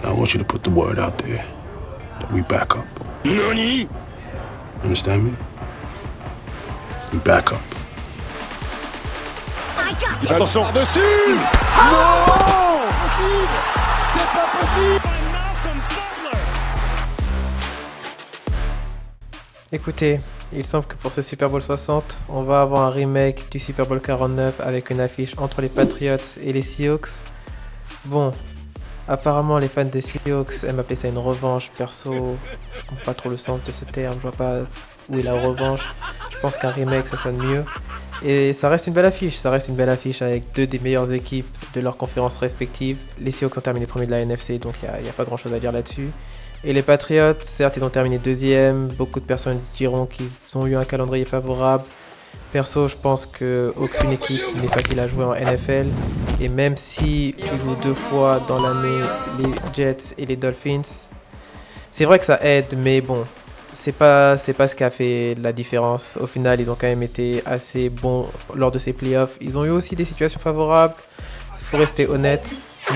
I want you to put the word out there that we back up. NANI? Understand me? We back up. Attention. Dessus. Non! C'est pas possible! Écoutez, il semble que pour ce Super Bowl 60, on va avoir un remake du Super Bowl 49 avec une affiche entre les Patriots et les Seahawks. Bon, apparemment les fans des Seahawks aiment appeler ça une revanche. Perso, je comprends pas trop le sens de ce terme, je vois pas où est la revanche. Je pense qu'un remake ça sonne mieux. Et ça reste une belle affiche, avec deux des meilleures équipes de leurs conférences respectives. Les Seahawks ont terminé premier de la NFC, donc il n'y a pas grand chose à dire là-dessus. Et les Patriots, certes, ils ont terminé deuxième. Beaucoup de personnes diront qu'ils ont eu un calendrier favorable. Perso, je pense qu'aucune équipe n'est facile à jouer en NFL. Et même si tu joues 2 fois dans l'année les Jets et les Dolphins, c'est vrai que ça aide, mais bon, c'est pas ce qui a fait la différence. Au final, ils ont quand même été assez bons lors de ces playoffs. Ils ont eu aussi des situations favorables, faut rester honnête.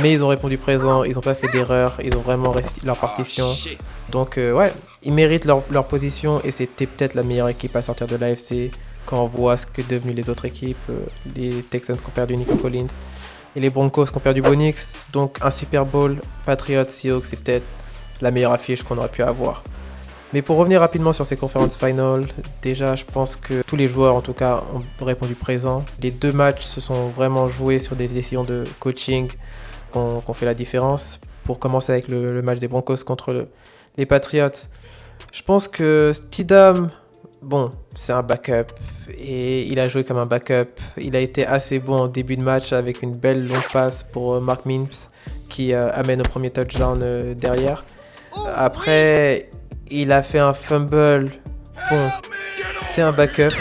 Mais ils ont répondu présent, ils n'ont pas fait d'erreur, ils ont vraiment réussi leur partition. Donc ouais, ils méritent leur position et c'était peut-être la meilleure équipe à sortir de l'AFC quand on voit ce que sont devenues les autres équipes. Les Texans qui ont perdu Nico Collins et les Broncos qui ont perdu Bo Nix. Donc un Super Bowl, Patriots, Seahawks, c'est peut-être la meilleure affiche qu'on aurait pu avoir. Mais pour revenir rapidement sur ces conférences finales, déjà je pense que tous les joueurs en tout cas ont répondu présent. Les 2 matchs se sont vraiment joués sur des décisions de coaching qu'on fait la différence. Pour commencer avec le match des Broncos contre les Patriots, je pense que Stidham, bon, c'est un backup et il a joué comme un backup. Il a été assez bon en début de match avec une belle longue passe pour Mark Mims qui amène au premier touchdown derrière. Après, il a fait un fumble. Bon, c'est un backup,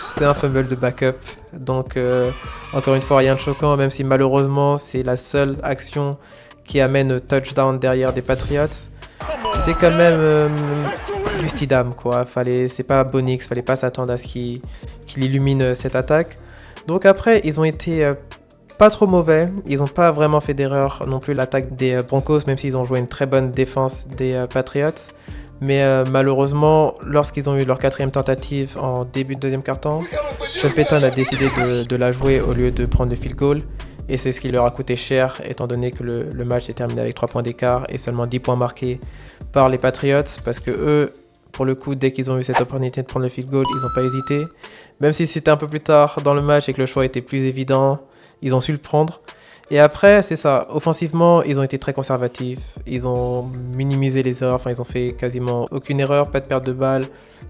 c'est un fumble de backup. Donc encore une fois, rien de choquant, même si malheureusement c'est la seule action qui amène au touchdown derrière des Patriots. C'est quand même du Stidham, quoi. C'est pas Bo Nix, fallait pas s'attendre à ce qu'il illumine cette attaque. Donc après, ils ont été pas trop mauvais, ils n'ont pas vraiment fait d'erreur non plus l'attaque des Broncos, même s'ils ont joué une très bonne défense des Patriots. Mais malheureusement, lorsqu'ils ont eu leur 4e tentative en début de deuxième quart-temps, Sean Payton a décidé de la jouer au lieu de prendre le field goal. Et c'est ce qui leur a coûté cher, étant donné que le match s'est terminé avec 3 points d'écart et seulement 10 points marqués par les Patriots. Parce que eux, pour le coup, dès qu'ils ont eu cette opportunité de prendre le field goal, ils n'ont pas hésité. Même si c'était un peu plus tard dans le match et que le choix était plus évident, ils ont su le prendre. Et après, c'est ça, offensivement, ils ont été très conservatifs, ils ont minimisé les erreurs, enfin ils ont fait quasiment aucune erreur, pas de perte de balle,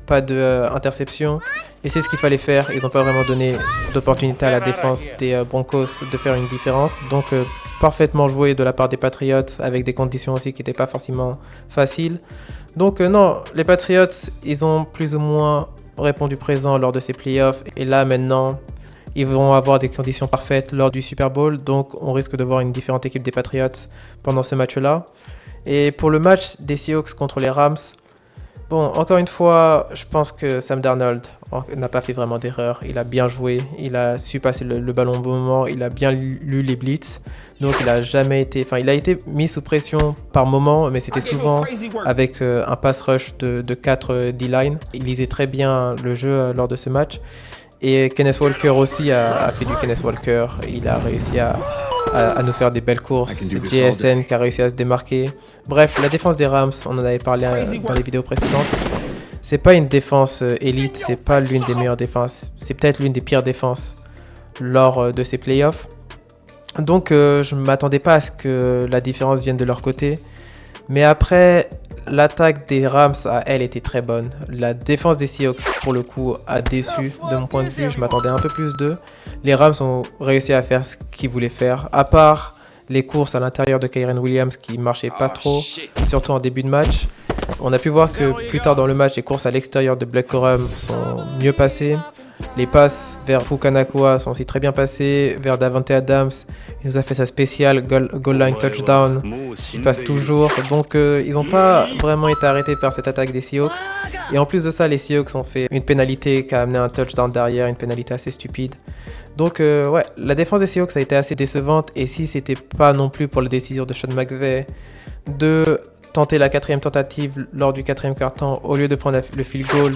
pas d'interception. Et c'est ce qu'il fallait faire, ils n'ont pas vraiment donné d'opportunité à la défense des Broncos de faire une différence. Donc parfaitement joué de la part des Patriots, avec des conditions aussi qui n'étaient pas forcément faciles. Donc non, les Patriots, ils ont plus ou moins répondu présent lors de ces playoffs. Et là maintenant, ils vont avoir des conditions parfaites lors du Super Bowl, donc on risque de voir une différente équipe des Patriots pendant ce match-là. Et pour le match des Seahawks contre les Rams, bon, encore une fois, je pense que Sam Darnold n'a pas fait vraiment d'erreur. Il a bien joué, il a su passer le ballon au bon moment, il a bien lu les blitz. Donc il a été mis sous pression par moment, mais c'était souvent avec un pass rush de 4 D-line. Il lisait très bien le jeu lors de ce match. Et Kenneth Walker aussi a fait du Kenneth Walker. Il a réussi à nous faire des belles courses. JSN qui a réussi à se démarquer. Bref, la défense des Rams, on en avait parlé dans les vidéos précédentes. C'est pas une défense élite, c'est pas l'une des meilleures défenses. C'est peut-être l'une des pires défenses lors de ces playoffs. Donc je ne m'attendais pas à ce que la différence vienne de leur côté. Mais après, l'attaque des Rams, elle était très bonne. La défense des Seahawks, pour le coup, a déçu de mon point de vue. Je m'attendais un peu plus d'eux. Les Rams ont réussi à faire ce qu'ils voulaient faire. À part les courses à l'intérieur de Kyren Williams qui ne marchaient pas trop, surtout en début de match. On a pu voir que plus tard dans le match, les courses à l'extérieur de Blake Corum sont mieux passées. Les passes vers Puka Nacua sont aussi très bien passées. Vers Davante Adams, il nous a fait sa spéciale goal line touchdown. Il passe toujours. Donc ils n'ont pas vraiment été arrêtés par cette attaque des Seahawks. Et en plus de ça, les Seahawks ont fait une pénalité qui a amené un touchdown derrière, une pénalité assez stupide. Donc ouais, la défense des Seahawks a été assez décevante. Et si c'était pas non plus pour la décision de Sean McVay de tenter la 4e tentative lors du 4e quart-temps au lieu de prendre le field goal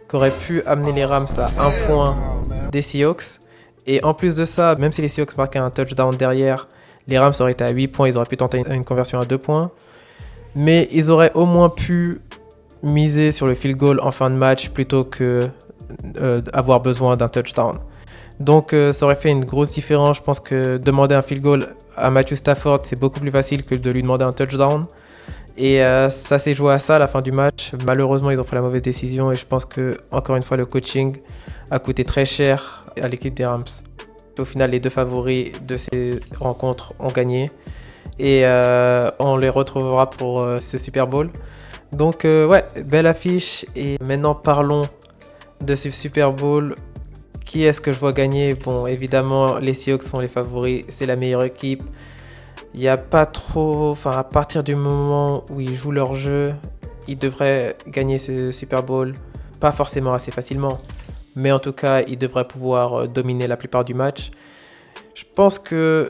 qui aurait pu amener les Rams à 1 point des Seahawks. Et en plus de ça, même si les Seahawks marquaient un touchdown derrière, les Rams auraient été à 8 points, ils auraient pu tenter une conversion à 2 points. Mais ils auraient au moins pu miser sur le field goal en fin de match plutôt que avoir besoin d'un touchdown. Donc ça aurait fait une grosse différence. Je pense que demander un field goal à Matthew Stafford, c'est beaucoup plus facile que de lui demander un touchdown. Et ça s'est joué à ça à la fin du match. Malheureusement, ils ont pris la mauvaise décision et je pense que, encore une fois, le coaching a coûté très cher à l'équipe des Rams. Au final, les deux favoris de ces rencontres ont gagné et on les retrouvera pour ce Super Bowl. Donc ouais, belle affiche. Et maintenant, parlons de ce Super Bowl. Qui est-ce que je vois gagner? Bon, évidemment, les Seahawks sont les favoris, c'est la meilleure équipe. Il n'y a pas trop... Enfin, à partir du moment où ils jouent leur jeu, ils devraient gagner ce Super Bowl. Pas forcément assez facilement, mais en tout cas, ils devraient pouvoir dominer la plupart du match. Je pense que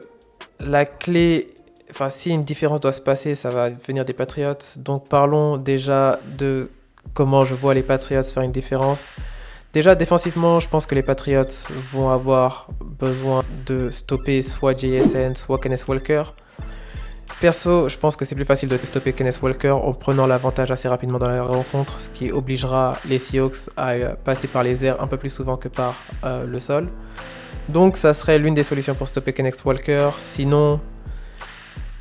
la clé... Enfin, si une différence doit se passer, ça va venir des Patriots. Donc, parlons déjà de comment je vois les Patriots faire une différence. Déjà, défensivement, je pense que les Patriots vont avoir besoin de stopper soit JSN, soit Kenneth Walker. Perso, je pense que c'est plus facile de stopper Kenneth Walker en prenant l'avantage assez rapidement dans la rencontre, ce qui obligera les Seahawks à passer par les airs un peu plus souvent que par le sol. Donc, ça serait l'une des solutions pour stopper Kenneth Walker. Sinon,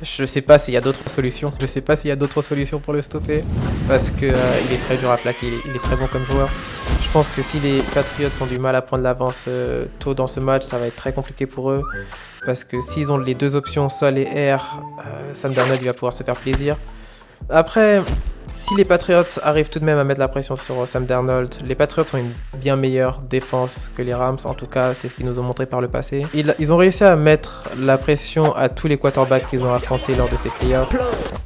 je sais pas s'il y a d'autres solutions. Je sais pas s'il y a d'autres solutions pour le stopper parce que il est très dur à plaquer. Il est très bon comme joueur. Je pense que si les Patriots ont du mal à prendre l'avance tôt dans ce match, ça va être très compliqué pour eux parce que s'ils ont les deux options sol et air, Sam Darnold va pouvoir se faire plaisir. Après, si les Patriots arrivent tout de même à mettre la pression sur Sam Darnold, les Patriots ont une bien meilleure défense que les Rams, en tout cas c'est ce qu'ils nous ont montré par le passé. Ils ont réussi à mettre la pression à tous les quarterbacks qu'ils ont affrontés lors de ces playoffs.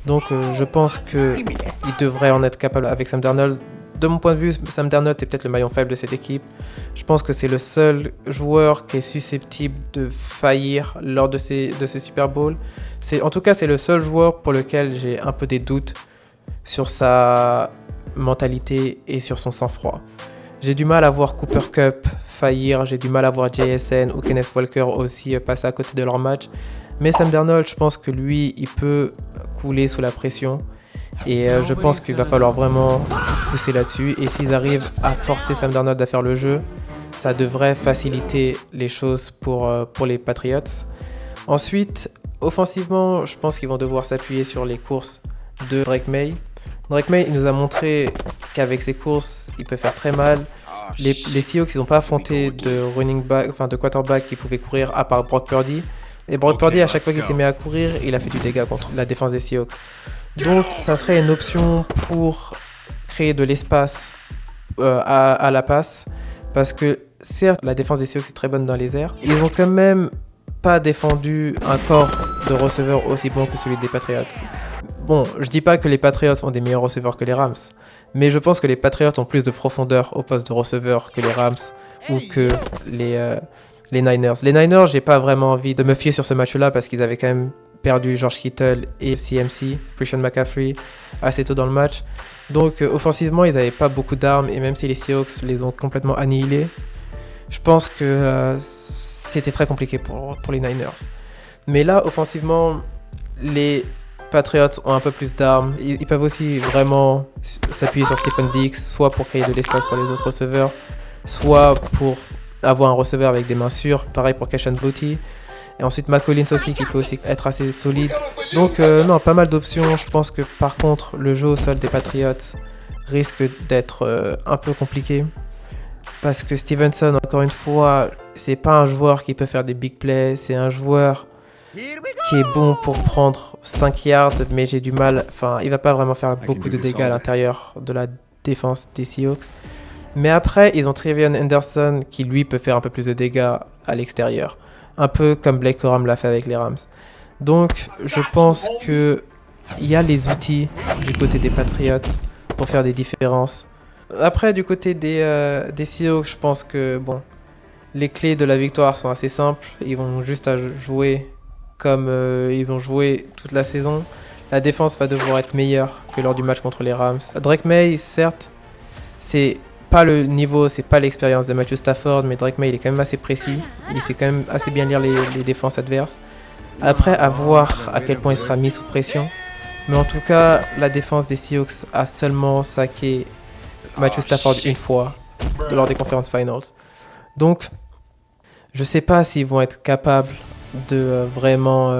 Donc je pense qu'ils devraient en être capables avec Sam Darnold. De mon point de vue, Sam Darnold est peut-être le maillon faible de cette équipe. Je pense que c'est le seul joueur qui est susceptible de faillir lors de ce Super Bowl. En tout cas, c'est le seul joueur pour lequel j'ai un peu des doutes sur sa mentalité et sur son sang-froid. J'ai du mal à voir Cooper Kupp faillir, j'ai du mal à voir JSN ou Kenneth Walker aussi passer à côté de leur match. Mais Sam Darnold, je pense que lui, il peut couler sous la pression. Et je pense qu'il va falloir vraiment pousser là-dessus. Et s'ils arrivent à forcer Sam Darnold à faire le jeu, ça devrait faciliter les choses pour les Patriots. Ensuite, offensivement, je pense qu'ils vont devoir s'appuyer sur les courses de Drake May. Drake May, il nous a montré qu'avec ses courses, il peut faire très mal. Les Seahawks, ils n'ont pas affronté de quarterback qui pouvait courir à part Brock Purdy. Et Brock Purdy, à chaque fois qu'il s'est mis à courir, il a fait du dégât contre la défense des Seahawks. Donc, ça serait une option pour créer de l'espace à la passe. Parce que, certes, la défense des Seahawks est très bonne dans les airs. Ils ont quand même pas défendu un corps de receveurs aussi bon que celui des Patriots. Bon, je dis pas que les Patriots ont des meilleurs receveurs que les Rams, mais je pense que les Patriots ont plus de profondeur au poste de receveur que les Rams ou que les Niners. Les Niners, j'ai pas vraiment envie de me fier sur ce match-là parce qu'ils avaient quand même perdu George Kittle et CMC, Christian McCaffrey, assez tôt dans le match. Donc offensivement, ils n'avaient pas beaucoup d'armes et même si les Seahawks les ont complètement annihilés, je pense que c'était très compliqué pour les Niners. Mais là, offensivement, les Patriots ont un peu plus d'armes. Ils peuvent aussi vraiment s'appuyer sur Stephen Diggs, soit pour créer de l'espace pour les autres receveurs, soit pour avoir un receveur avec des mains sûres. Pareil pour Kayshon Boutte. Et ensuite, McCollins aussi, qui peut aussi être assez solide. Donc, non, pas mal d'options. Je pense que par contre, le jeu au sol des Patriots risque d'être un peu compliqué. Parce que Stevenson, encore une fois, c'est pas un joueur qui peut faire des big plays. C'est un joueur qui est bon pour prendre 5 yards, mais j'ai du mal. Enfin, il va pas vraiment faire beaucoup de dégâts à l'intérieur de la défense des Seahawks. Mais après, ils ont Trevion Henderson qui, lui, peut faire un peu plus de dégâts à l'extérieur. Un peu comme Blake Corum l'a fait avec les Rams. Donc, je pense qu'il y a les outils du côté des Patriots pour faire des différences. Après, du côté des Seahawks, je pense que bon, les clés de la victoire sont assez simples. Ils vont juste à jouer comme ils ont joué toute la saison. la défense va devoir être meilleure que lors du match contre les Rams. Drake May, certes, c'est pas le niveau, c'est pas l'expérience de Matthew Stafford, mais Drake May il est quand même assez précis. Il sait quand même assez bien lire les défenses adverses. Après, à voir à quel point il sera mis sous pression. Mais en tout cas, la défense des Seahawks a seulement saqué Matthew Stafford une fois lors des Conference Finals. Donc, je sais pas s'ils vont être capables de vraiment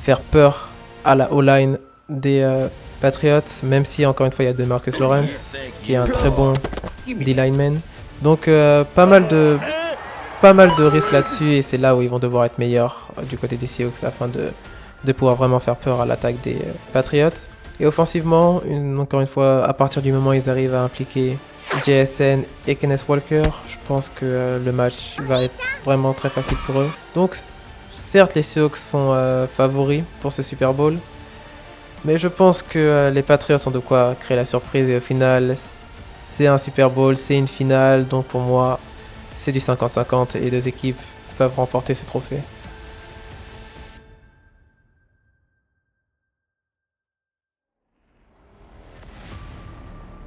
faire peur à la O-line des Patriots, même si encore une fois il y a DeMarcus Lawrence qui est un très bon D-lineman. Donc pas mal de risques là-dessus et c'est là où ils vont devoir être meilleurs du côté des Seahawks afin de pouvoir vraiment faire peur à l'attaque des Patriots. Et offensivement, encore une fois, à partir du moment où ils arrivent à impliquer JSN et Kenneth Walker, je pense que le match va être vraiment très facile pour eux. Donc certes, les Seahawks sont favoris pour ce Super Bowl, mais je pense que les Patriots ont de quoi créer la surprise et au final, c'est un Super Bowl, c'est une finale, donc pour moi, c'est du 50-50 et les deux équipes peuvent remporter ce trophée.